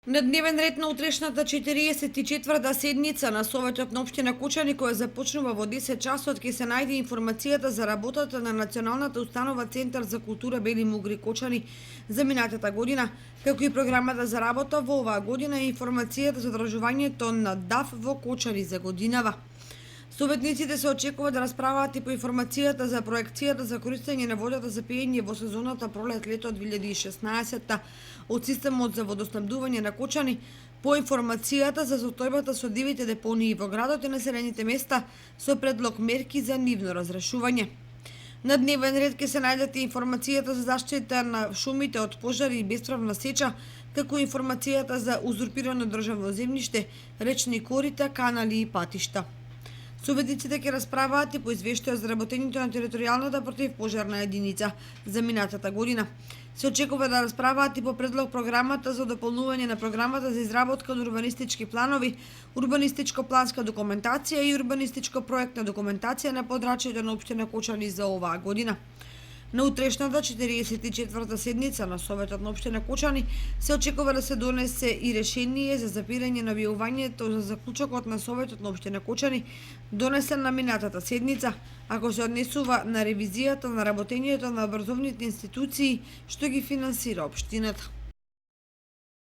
На дневен ред на утрешната 44-та седница на Советот на општина Кочани, која започнува во 10 часот, ќе се најде информацијата за работата на Националната установа Центар за култура Бели Мугри Кочани за минатата година, како и програмата за работа во оваа година и информацијата за одржувањето на ДАФ во Кочани за годинава. Советниците се очекува да расправаат и по информацијата за проекцијата за користење на водата за пиење во сезоната пролет-лето 2016 од системот за водоснабдување на Кочани, по информацијата за состојбата со дивите депонии во градот и населените места со предлог мерки за нивно разрешување. На дневен ред ќе се најдат и информацијата за заштита на шумите од пожари и бесправна сеча, како и информацијата за узурпирано државно земјиште, речни корита, канали и патишта. Советниците ќе расправаат и по извештај за работењето на територијалната противпожарна единица за минатата година. Се очекува да расправаат и по предлог програмата за дополнување на програмата за изработка на урбанистички планови, урбанистичко-планска документација и урбанистичко-проектна документација на подрачјето на општина Кочани за оваа година. На утрешната 44-та седница на Советот на општина Кочани се очекува да се донесе и решение за запирање на објавувањето за заклучокот на Советот на општина Кочани, донесен на минатата седница, ако се однесува на ревизијата на работењето на образовните институции што ги финансира општината.